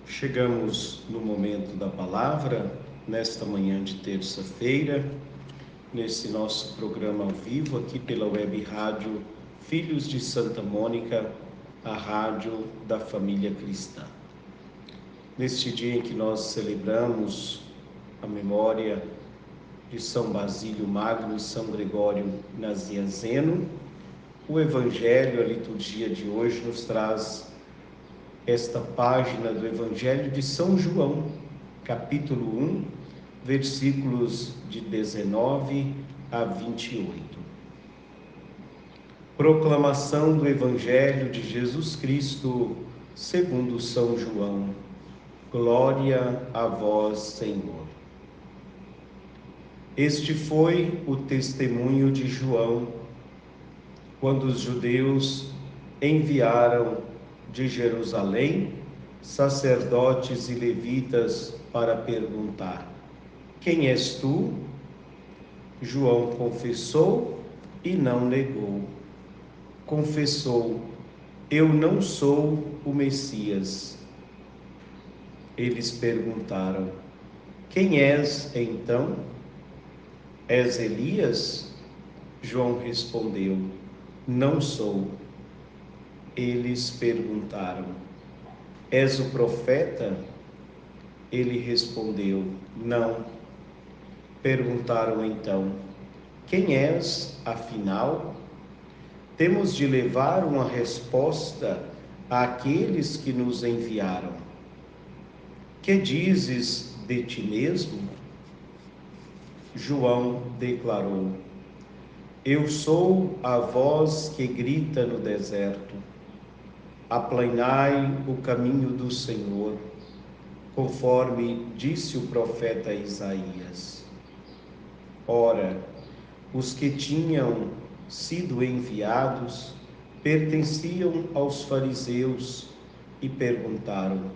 Chegamos no momento da palavra, nesta manhã de terça-feira, nesse nosso programa ao vivo, aqui pela Web Rádio Filhos de Santa Mônica, a rádio da família cristã. Neste dia em que nós celebramos a memória de São Basílio Magno e São Gregório Nazianzeno, o Evangelho, a liturgia de hoje, nos traz esta página do Evangelho de São João, capítulo 1, versículos de 19 a 28. Proclamação do Evangelho de Jesus Cristo, segundo São João. Glória a vós, Senhor. Este foi o testemunho de João, quando os judeus enviaram de Jerusalém sacerdotes e levitas para perguntar: quem és tu? João confessou e não negou. Confessou: eu não sou o Messias. Eles perguntaram: quem és então? És Elias? João respondeu: não sou. Eles perguntaram: és o profeta? Ele respondeu: não. Perguntaram então: quem és, afinal? Temos de levar uma resposta àqueles que nos enviaram. Que dizes de ti mesmo? João declarou: eu sou a voz que grita no deserto: aplanai o caminho do Senhor, conforme disse o profeta Isaías. Ora, os que tinham sido enviados pertenciam aos fariseus e perguntaram: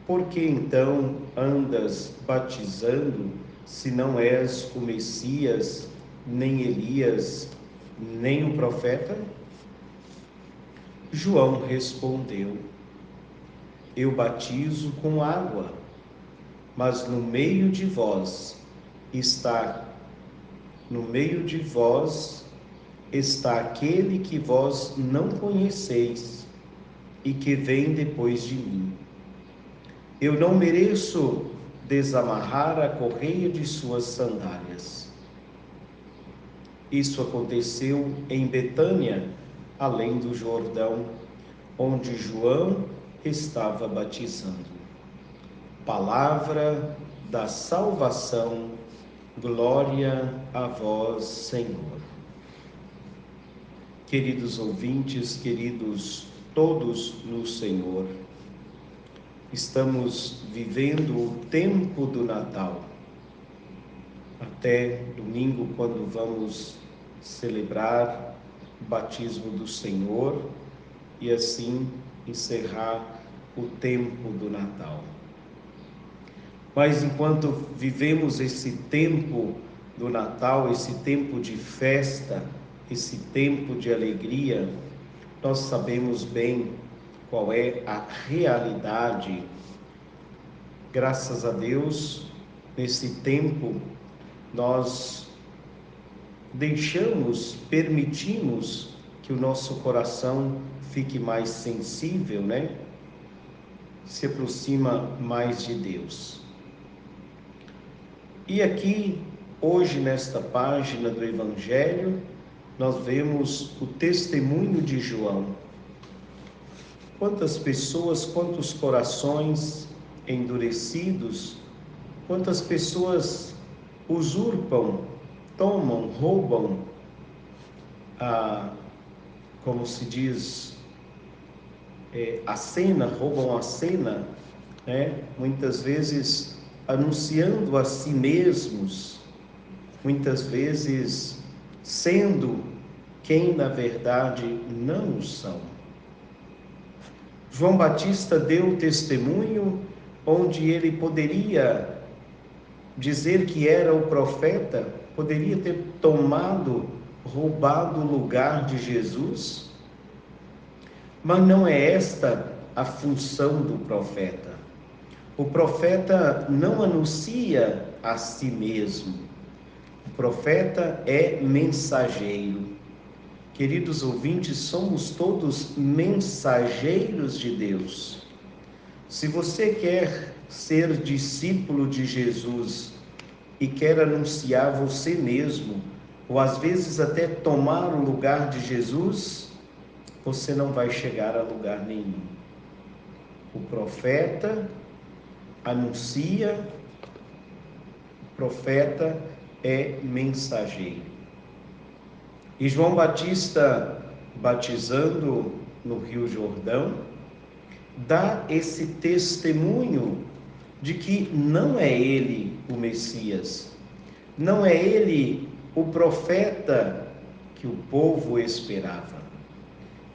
por que então andas batizando, se não és o Messias, nem Elias, nem o profeta? João respondeu: eu batizo com água, mas no meio de vós está aquele que vós não conheceis e que vem depois de mim. Eu não mereço desamarrar a correia de suas sandálias. Isso aconteceu em Betânia, além do Jordão, onde João estava batizando. Palavra da salvação, glória a vós, Senhor. Queridos ouvintes, queridos todos no Senhor, estamos vivendo o tempo do Natal. Até domingo, quando vamos celebrar o batismo do Senhor e assim encerrar o tempo do Natal. Mas enquanto vivemos esse tempo do Natal, esse tempo de festa, esse tempo de alegria, nós sabemos bem qual é a realidade. Graças a Deus, nesse tempo, nós permitimos que o nosso coração fique mais sensível, se aproxima mais de Deus. E aqui, hoje, nesta página do Evangelho, nós vemos o testemunho de João. Quantas pessoas, quantos corações endurecidos, quantas pessoas usurpam, tomam, roubam, como se diz, a cena, roubam a cena, muitas vezes anunciando a si mesmos, muitas vezes sendo quem na verdade não são. João Batista deu testemunho onde ele poderia dizer que era o profeta, poderia ter roubado o lugar de Jesus, mas não é esta a função do profeta. O profeta não anuncia a si mesmo. O profeta é mensageiro. Queridos ouvintes, somos todos mensageiros de Deus. Se você quer ser discípulo de Jesus e quer anunciar você mesmo, ou às vezes até tomar o lugar de Jesus, você não vai chegar a lugar nenhum. O profeta anuncia, o profeta é mensageiro. E João Batista, batizando no Rio Jordão, dá esse testemunho de que não é ele o Messias, não é ele o profeta que o povo esperava.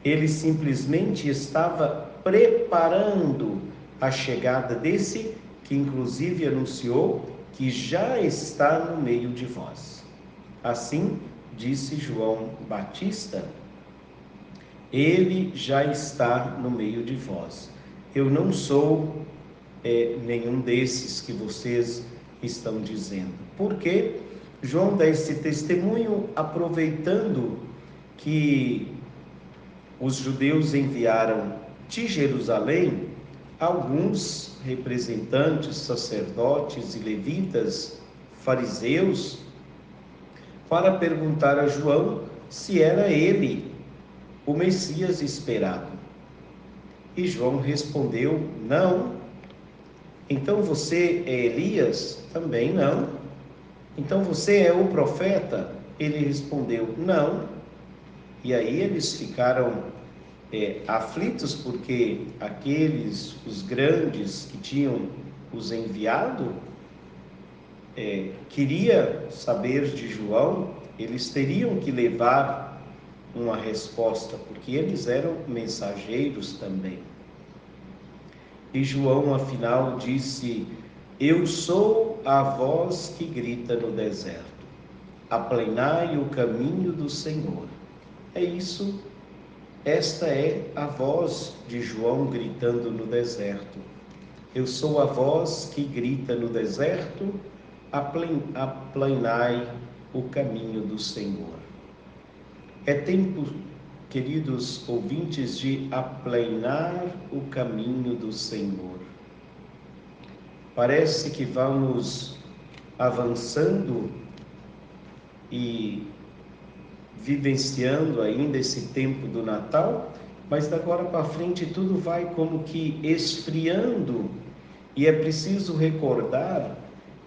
Ele simplesmente estava preparando a chegada desse que inclusive anunciou que já está no meio de vós. Assim disse João Batista, ele já está no meio de vós. Eu não sou nenhum desses que vocês estão dizendo. Porque João dá esse testemunho aproveitando que os judeus enviaram de Jerusalém alguns representantes, sacerdotes e levitas, fariseus, para perguntar a João se era ele o Messias esperado. E João respondeu: não. Então você é Elias? Também não. Então você é o profeta? Ele respondeu: não. E aí eles ficaram aflitos, porque aqueles, os grandes que tinham os enviado, queria saber de João, eles teriam que levar uma resposta, porque eles eram mensageiros também. E João, afinal, disse: eu sou a voz que grita no deserto, aplanai o caminho do Senhor. É isso, esta é a voz de João gritando no deserto. Eu sou a voz que grita no deserto, aplanai o caminho do Senhor. É tempo, queridos ouvintes, de aplanar o caminho do Senhor. Parece que vamos avançando e vivenciando ainda esse tempo do Natal, mas da agora para frente tudo vai como que esfriando, e é preciso recordar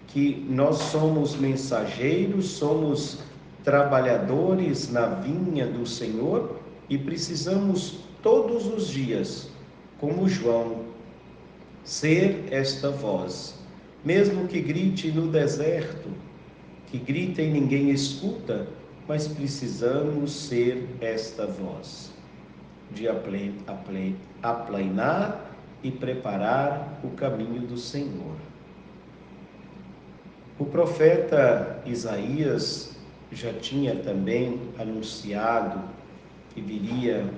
que nós somos mensageiros, somos trabalhadores na vinha do Senhor e precisamos todos os dias, como João, ser esta voz, mesmo que grite no deserto, que grita e ninguém escuta, mas precisamos ser esta voz, de aplanar e preparar o caminho do Senhor. O profeta Isaías já tinha também anunciado que viria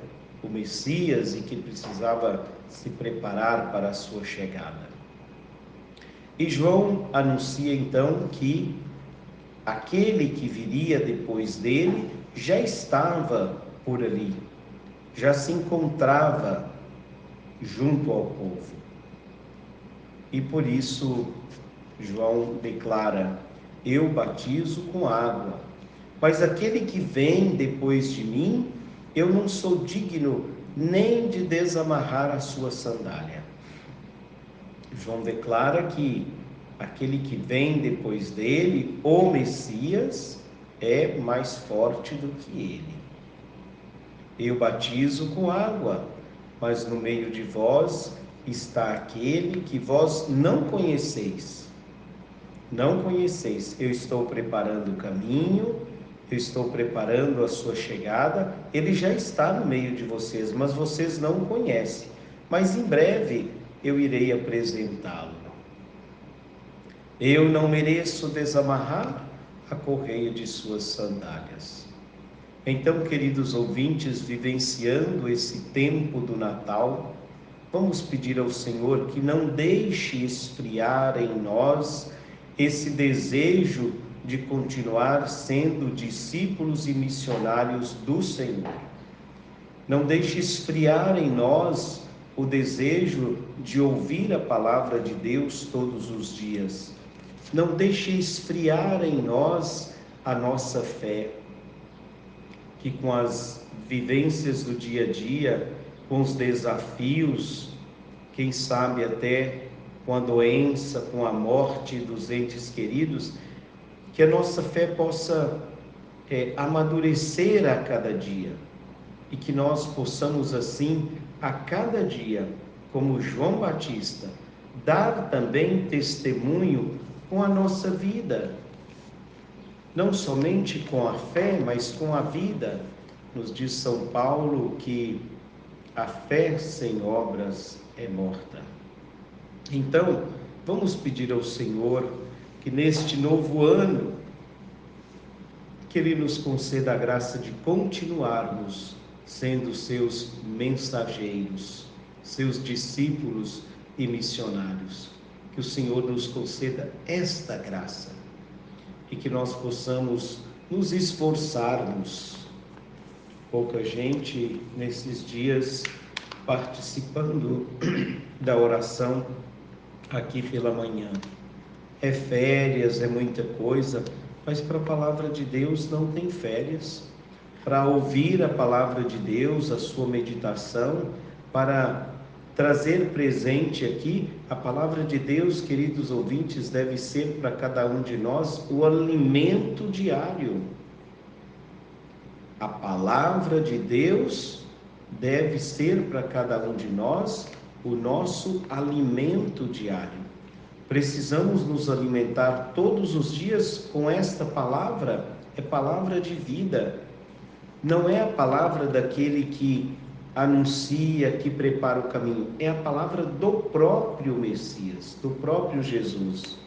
o Messias e que precisava se preparar para a sua chegada. E João anuncia então que aquele que viria depois dele já estava por ali, já se encontrava junto ao povo. E por isso João declara: eu batizo com água, mas aquele que vem depois de mim, eu não sou digno nem de desamarrar a sua sandália. João declara que aquele que vem depois dele, o Messias, é mais forte do que ele. Eu batizo com água, mas no meio de vós está aquele que vós não conheceis. Não conheceis. Eu estou preparando o caminho, eu estou preparando a sua chegada. Ele já está no meio de vocês, mas vocês não o conhecem. Mas em breve eu irei apresentá-lo. Eu não mereço desamarrar a correia de suas sandálias. Então, queridos ouvintes, vivenciando esse tempo do Natal, Vamos pedir ao Senhor que não deixe esfriar em nós esse desejo de continuar sendo discípulos e missionários do Senhor. Não deixe esfriar em nós o desejo de ouvir a palavra de Deus todos os dias. Não deixe esfriar em nós a nossa fé, que com as vivências do dia a dia, com os desafios, quem sabe até com a doença, com a morte dos entes queridos, que a nossa fé possa amadurecer a cada dia e que nós possamos assim, a cada dia, como João Batista, dar também testemunho com a nossa vida, não somente com a fé, mas com a vida. Nos diz São Paulo que a fé sem obras é morta. Então, vamos pedir ao Senhor que neste novo ano, que Ele nos conceda a graça de continuarmos sendo seus mensageiros, seus discípulos e missionários. Que o Senhor nos conceda esta graça e que nós possamos nos esforçarmos. Pouca gente nesses dias participando da oração aqui pela manhã. É férias, é muita coisa, mas para a palavra de Deus não tem férias. Para ouvir a palavra de Deus, a sua meditação, para trazer presente aqui a palavra de Deus, queridos ouvintes, deve ser para cada um de nós o alimento diário. A palavra de Deus deve ser para cada um de nós o nosso alimento diário. Precisamos nos alimentar todos os dias com esta palavra, é palavra de vida. Não é a palavra daquele que anuncia, que prepara o caminho, é a palavra do próprio Messias, do próprio Jesus.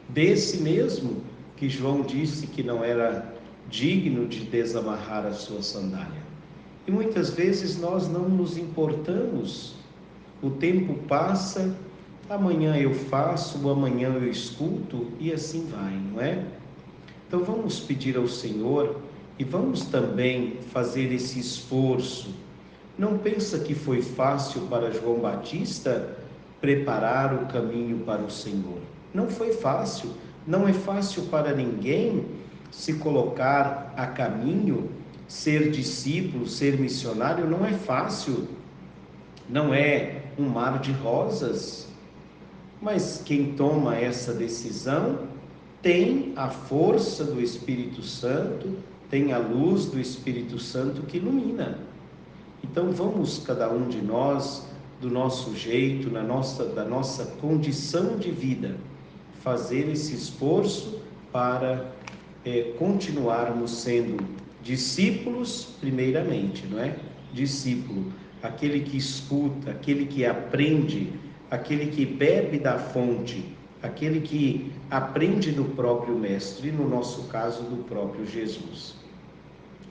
Desse mesmo que João disse que não era digno de desamarrar a sua sandália. E muitas vezes nós não nos importamos. O tempo passa, amanhã eu faço, amanhã eu escuto e assim vai, não é? Então vamos pedir ao Senhor e vamos também fazer esse esforço. Não pensa que foi fácil para João Batista preparar o caminho para o Senhor. Não foi fácil, não é fácil para ninguém se colocar a caminho, ser discípulo, ser missionário, não é fácil, não é um mar de rosas, mas quem toma essa decisão tem a força do Espírito Santo, tem a luz do Espírito Santo que ilumina. Então vamos cada um de nós, do nosso jeito, da nossa condição de vida, fazer esse esforço para continuarmos sendo discípulos primeiramente, não é? Discípulo, aquele que escuta, aquele que aprende, aquele que bebe da fonte, aquele que aprende do próprio Mestre, e no nosso caso do próprio Jesus.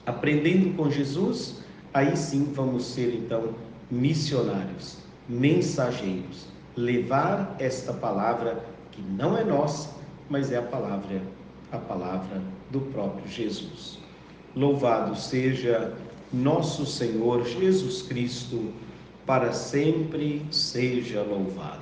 Aprendendo com Jesus, aí sim vamos ser então missionários, mensageiros, levar esta palavra que não é nossa, mas é a palavra do próprio Jesus. Louvado seja nosso Senhor Jesus Cristo, para sempre seja louvado.